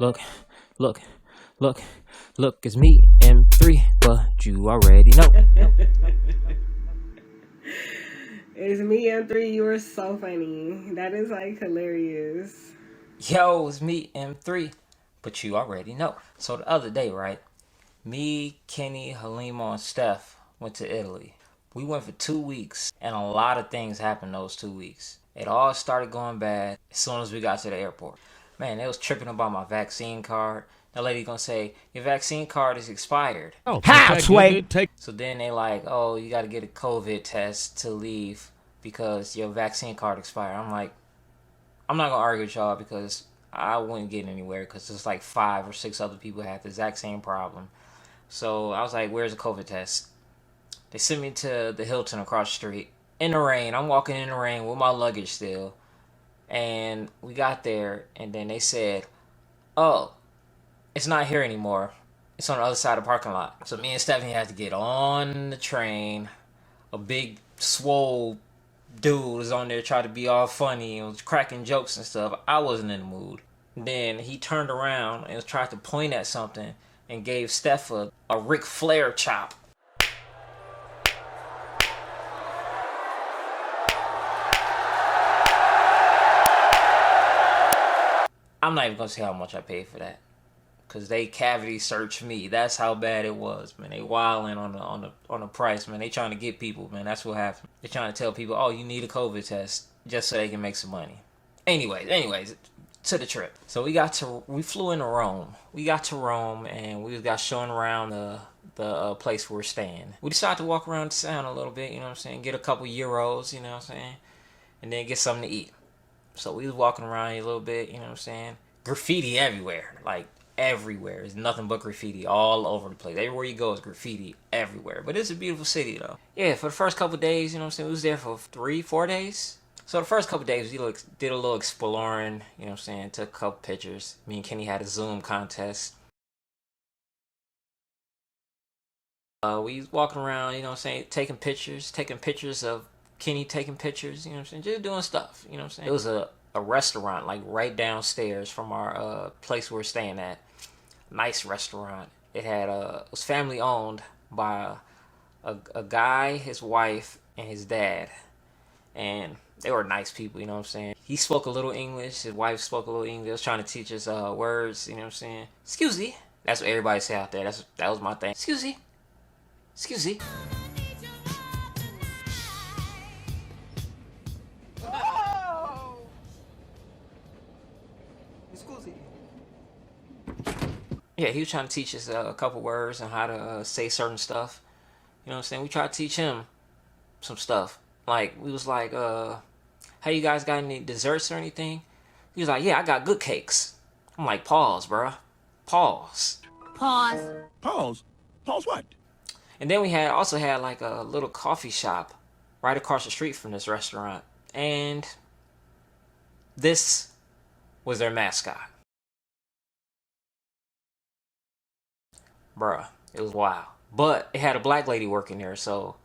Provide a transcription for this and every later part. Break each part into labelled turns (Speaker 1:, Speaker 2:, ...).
Speaker 1: Look, look, look, look, it's me, M3, but you already know.
Speaker 2: It's me and three. You were so funny. That is like hilarious.
Speaker 1: Yo, it's me, M3, but you already know. So the other day, right, me, Kenny, Halimo, and Steph went to Italy. We went for 2 weeks, and a lot of things happened those 2 weeks. It all started going bad as soon as we got to the airport. Man, they was tripping about my vaccine card. The lady gonna say, your vaccine card is expired.
Speaker 3: Oh, how, Sway?
Speaker 1: So then they like, oh, you gotta get a COVID test to leave because your vaccine card expired. I'm like, I'm not gonna argue with y'all because I wouldn't get anywhere because there's like 5 or 6 other people had the exact same problem. So I was like, where's the COVID test? They sent me to the Hilton across the street in the rain. I'm walking in the rain with my luggage still. And we got there, and then they said, oh, it's not here anymore. It's on the other side of the parking lot. So me and Stephanie had to get on the train. A big, swole dude was on there trying to be all funny and was cracking jokes and stuff. I wasn't in the mood. Then he turned around and tried to point at something and gave Steph a Ric Flair chop. I'm not even gonna say how much I paid for that, cause they cavity searched me. That's how bad it was, man. They wilding on the price, man. They trying to get people, man. That's what happened. They trying to tell people, oh, you need a COVID test just so they can make some money. Anyways, to the trip. So we flew into Rome. We got to Rome and we got shown around the place we're staying. We decided to walk around the town a little bit, you know what I'm saying? Get a couple euros, you know what I'm saying? And then get something to eat. So we was walking around here a little bit, you know what I'm saying? Graffiti everywhere, like everywhere. There's nothing but graffiti all over the place. Everywhere you go is graffiti everywhere. But it's a beautiful city though. Yeah, for the first couple days, you know what I'm saying? We was there for 3-4 days. So the first couple days we did a little exploring, you know what I'm saying? Took a couple pictures. Me and Kenny had a Zoom contest. We was walking around, you know what I'm saying? Taking pictures of Kenny taking pictures, you know what I'm saying? Just doing stuff, you know what I'm saying? It was a restaurant like right downstairs from our place we were staying at. Nice restaurant. It was family owned by a guy, his wife, and his dad. And they were nice people, you know what I'm saying? He spoke a little English, his wife spoke a little English. They was trying to teach us words, you know what I'm saying? Excuse me. That's what everybody say out there. That was my thing. Excuse me. Excuse me. Yeah, he was trying to teach us a couple words and how to say certain stuff. You know what I'm saying? We tried to teach him some stuff. Like, we was like, hey, you guys got any desserts or anything? He was like, yeah, I got good cakes. I'm like, pause, bruh. Pause.
Speaker 3: Pause. Pause? Pause what?
Speaker 1: And then we also had like a little coffee shop right across the street from this restaurant. And this was their mascot. Bruh, it was wild. But it had a black lady working there, so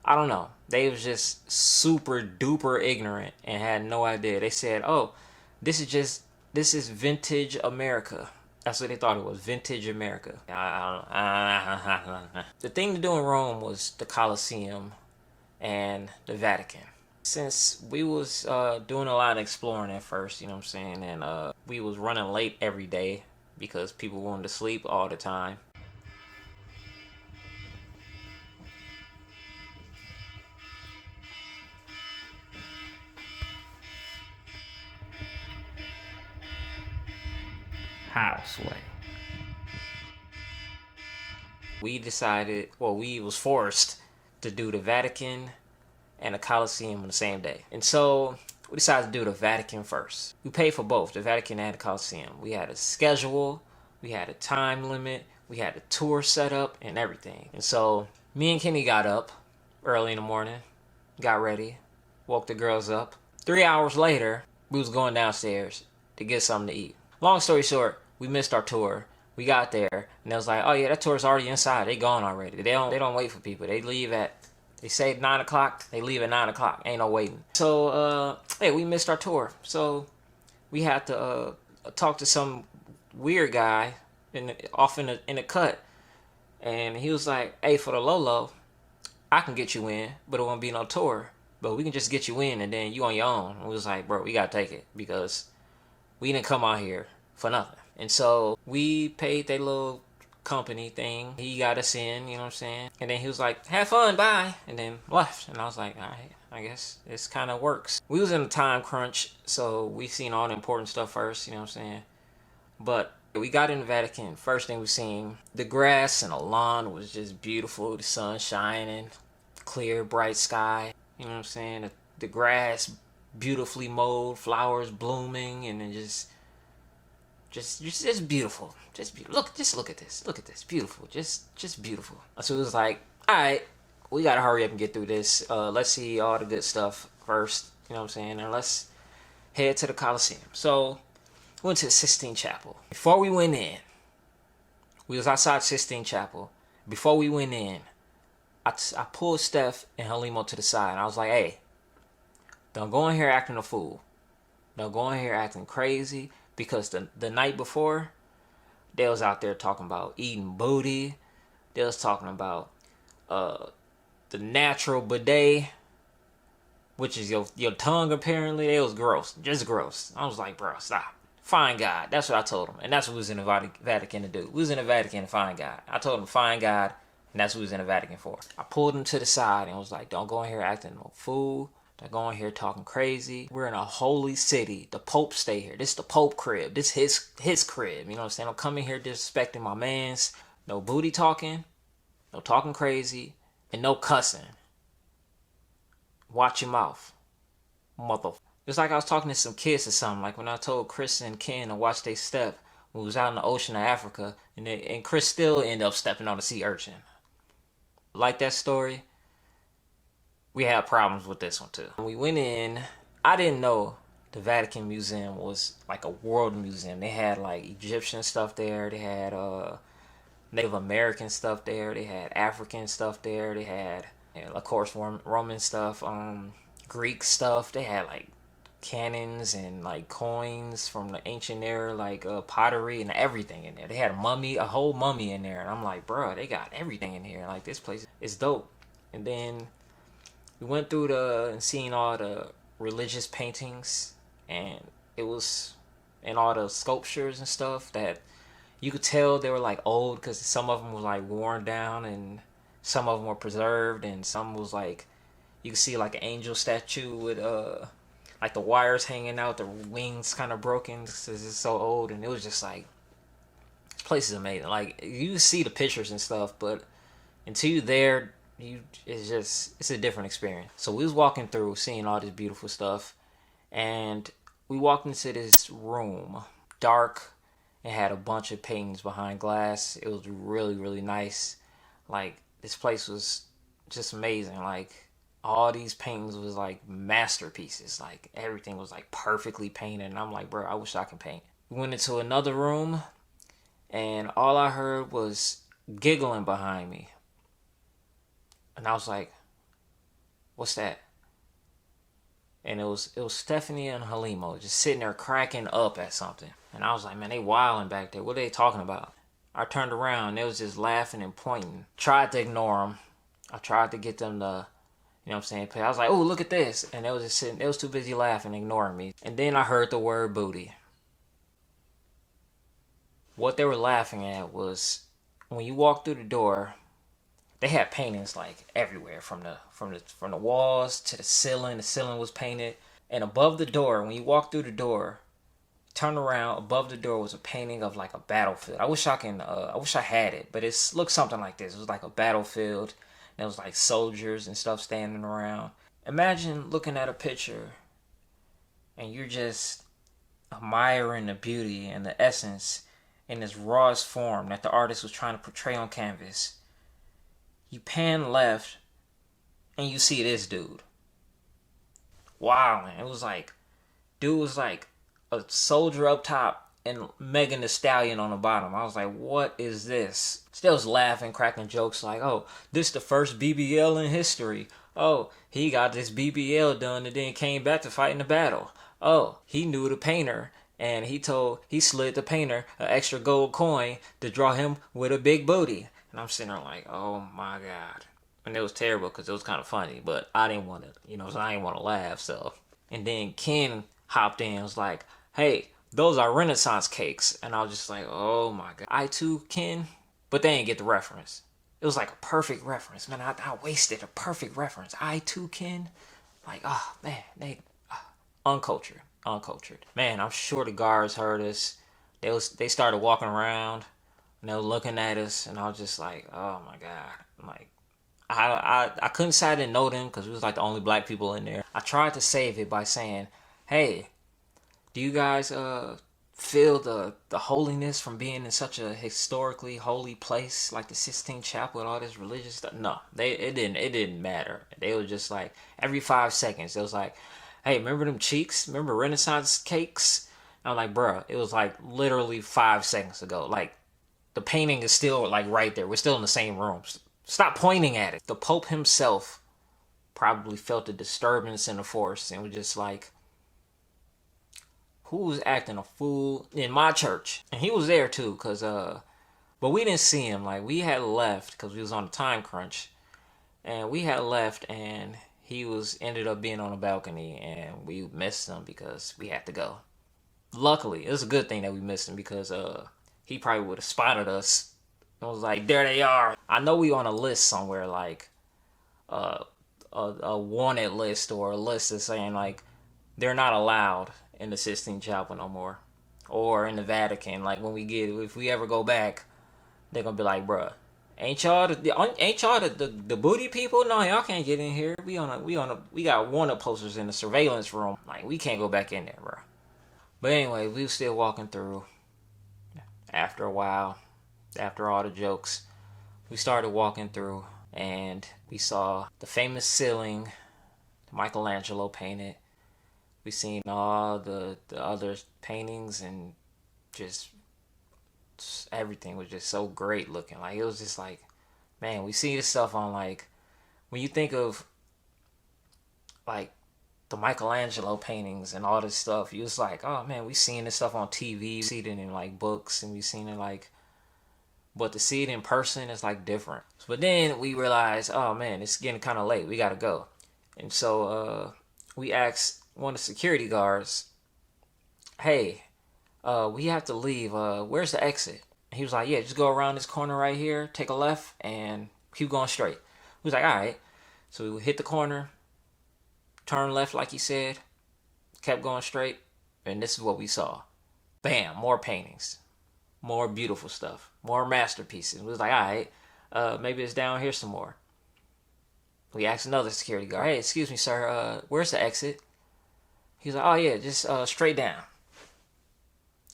Speaker 1: I don't know. They was just super duper ignorant and had no idea. They said, oh, this is vintage America. That's what they thought it was, vintage America. The thing to do in Rome was the Colosseum and the Vatican. Since we was doing a lot of exploring at first, you know what I'm saying, and we was running late every day because people wanted to sleep all the time. Houseway. We was forced to do the Vatican and the Colosseum on the same day. And so we decided to do the Vatican first. We paid for both, the Vatican and the Colosseum. We had a schedule, we had a time limit, we had a tour set up and everything. And so me and Kenny got up early in the morning, got ready, woke the girls up. 3 hours later, we was going downstairs to get something to eat. Long story short, we missed our tour. We got there, and they was like, oh yeah, that tour's already inside. They gone already. They don't wait for people. They say 9 o'clock, they leave at 9 o'clock. Ain't no waiting. So, yeah, we missed our tour. So we had to talk to some weird guy off in the cut, and he was like, "Hey, for the Lolo, I can get you in, but it won't be no tour. But we can just get you in, and then you on your own." We was like, "Bro, we gotta take it because we didn't come out here for nothing." And so we paid that little company thing. He got us in, you know what I'm saying? And then he was like, "Have fun, bye," and then left. And I was like, all right, I guess this kind of works. We was in a time crunch, so we seen all the important stuff first, you know what I'm saying? But we got in the Vatican. First thing we seen, the grass and the lawn was just beautiful. The sun shining, clear, bright sky. You know what I'm saying? The grass beautifully mowed, flowers blooming, and then just beautiful. Just look at this. Look at this. Beautiful. Just beautiful. So it was like, all right, we gotta hurry up and get through this. Let's see all the good stuff first. You know what I'm saying? And let's head to the Coliseum. So we went to the Sistine Chapel. Before we went in, we was outside Sistine Chapel. Before we went in, I pulled Steph and Halimo to the side. And I was like, hey, don't go in here acting a fool. Don't go in here acting crazy. Because the night before, they was out there talking about eating booty. They was talking about the natural bidet, which is your tongue apparently. It was gross. Just gross. I was like, bro, stop. Find God. That's what I told them. And that's what we was in the Vatican to do. We was in the Vatican to find God. I told them, find God. And that's what we was in the Vatican for. I pulled him to the side and was like, don't go in here acting no fool. They're going here talking crazy. We're in a holy city. The Pope stay here. This is the Pope crib. This his crib. You know what I'm saying? Don't come in here disrespecting my mans. No booty talking. No talking crazy. And no cussing. Watch your mouth. Mother. It's like I was talking to some kids or something. Like when I told Chris and Ken to watch they step. When we was out in the ocean of Africa. And Chris still ended up stepping on a sea urchin. Like that story? We had problems with this one too. When we went in, I didn't know the Vatican Museum was like a world museum. They had like Egyptian stuff there. They had Native American stuff there. They had African stuff there. They had, of course, Roman stuff, Greek stuff. They had like cannons and like coins from the ancient era, like pottery and everything in there. They had a whole mummy in there. And I'm like, bro, they got everything in here. Like this place is dope. And then we went through and seen all the religious paintings, and it was, and all the sculptures and stuff that you could tell they were like old because some of them were like worn down and some of them were preserved, and some was like, you could see like an angel statue with like the wires hanging out, the wings kind of broken because it's so old, and it was just like, this place is amazing. Like you see the pictures and stuff, but until you're there, it's a different experience. So we was walking through, seeing all this beautiful stuff, and we walked into this room, dark. It had a bunch of paintings behind glass. It was really, really nice. Like this place was just amazing. Like all these paintings was like masterpieces. Like everything was like perfectly painted, and I'm like, bro, I wish I could paint. We went into another room, and all I heard was giggling behind me. And I was like, what's that? And it was Stephanie and Halimo just sitting there cracking up at something. And I was like, man, they wilding back there. What are they talking about? I turned around, they was just laughing and pointing. Tried to ignore them. I tried to get them to, you know what I'm saying, play. I was like, oh, look at this. And they was just sitting, they was too busy laughing, ignoring me. And then I heard the word booty. What they were laughing at was, when you walk through the door, they had paintings like everywhere, from the walls to the ceiling. The ceiling was painted, and above the door, when you walk through the door, turn around. Above the door was a painting of like a battlefield. I wish I had it, but it looked something like this. It was like a battlefield. And there was like soldiers and stuff standing around. Imagine looking at a picture, and you're just admiring the beauty and the essence in this rawest form that the artist was trying to portray on canvas. You pan left, and you see this dude. Wow, man. It was like, dude was like a soldier up top and Megan Thee Stallion on the bottom. I was like, what is this? Still was laughing, cracking jokes like, oh, this the first BBL in history. Oh, he got this BBL done and then came back to fight in the battle. Oh, he knew the painter And he slid the painter an extra gold coin to draw him with a big booty. And I'm sitting there like, oh my God. And it was terrible because it was kind of funny, but I didn't want to, so I didn't want to laugh. So, and then Ken hopped in and was like, hey, those are Renaissance cakes. And I was just like, oh my God. I too, Ken. But they didn't get the reference. It was like a perfect reference. Man, I wasted a perfect reference. I too, Ken. Like, oh man, they uncultured. Man, I'm sure the guards heard us. They started walking around and they were looking at us, and I was just like, oh my God. Like, I couldn't say I didn't know them because we was like the only black people in there. I tried to save it by saying, hey, do you guys feel the holiness from being in such a historically holy place like the Sistine Chapel and all this religious stuff? No, it didn't matter. They were just like every 5 seconds it was like, hey, remember them cheeks? Remember Renaissance cakes? And I'm like, bruh, it was like literally 5 seconds ago. Like, the painting is still like right there. We're still in the same room. Stop pointing at it. The Pope himself probably felt a disturbance in the force and was just like, who was acting a fool in my church? And he was there too, but we didn't see him. Like, we had left because we was on a time crunch, and we had left, and he ended up being on a balcony, and we missed him because we had to go. Luckily, it was a good thing that we missed him because he probably would have spotted us. I was like, there they are. I know we on a list somewhere, like a wanted list or a list that's saying like they're not allowed in the Sistine Chapel no more, or in the Vatican. Like, if we ever go back, they're gonna be like, bruh, ain't y'all the booty people? No, y'all can't get in here. We got wanted posters in the surveillance room. Like, we can't go back in there, bruh. But anyway, we were still walking through. After a while, after all the jokes, we started walking through, and we saw the famous ceiling Michelangelo painted. We seen all the other paintings, and just everything was just so great looking. Like, it was just like, man, we see this stuff on, like, when you think of like the Michelangelo paintings and all this stuff, you was like, oh man, we seen this stuff on TV, we see it in like books, and we seen it like, but to see it in person is like different. But then we realized, oh man, it's getting kind of late, we gotta go. And so we asked one of the security guards, hey, we have to leave, where's the exit? And he was like, yeah, just go around this corner right here, take a left, and keep going straight. We was like, all right. So we hit the corner, turn left like he said, kept going straight, and this is what we saw. Bam, more paintings, more beautiful stuff, more masterpieces. We was like, all right, maybe it's down here some more. We asked another security guard, hey, excuse me, sir, where's the exit? He's like, oh yeah, just straight down.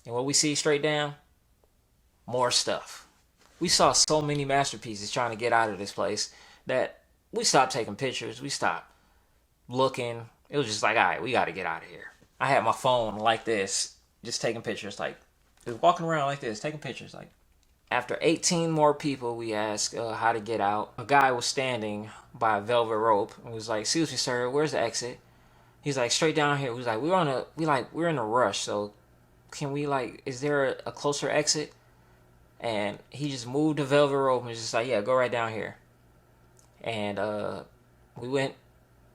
Speaker 1: And what we see straight down, more stuff. We saw so many masterpieces trying to get out of this place that we stopped taking pictures. We stopped looking. It was just like, all right, we got to get out of here. I had my phone like this, just taking pictures, like just walking around like this, taking pictures. Like, after 18 more people, we asked how to get out. A guy was standing by a velvet rope and was like, excuse me, sir, where's the exit? He's like, straight down here. We was like, we're in a rush, so can we, like, is there a closer exit? And he just moved the velvet rope and was just like, yeah, go right down here. And we went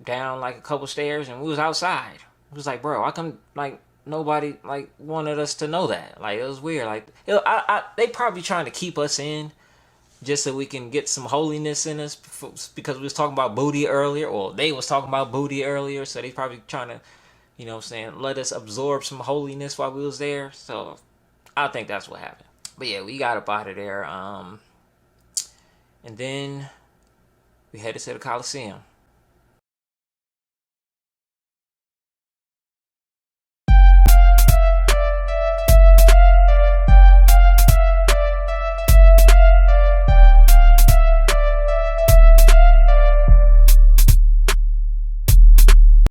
Speaker 1: down like a couple stairs and we was outside. It was like, bro, how come like nobody like wanted us to know that? Like, it was weird. Like, they probably trying to keep us in just so we can get some holiness in us, because we was talking about booty earlier, or they was talking about booty earlier, so they probably trying to, you know what I'm saying, let us absorb some holiness while we was there. So I think that's what happened. But yeah, we got up out of there, and then we headed to the Coliseum.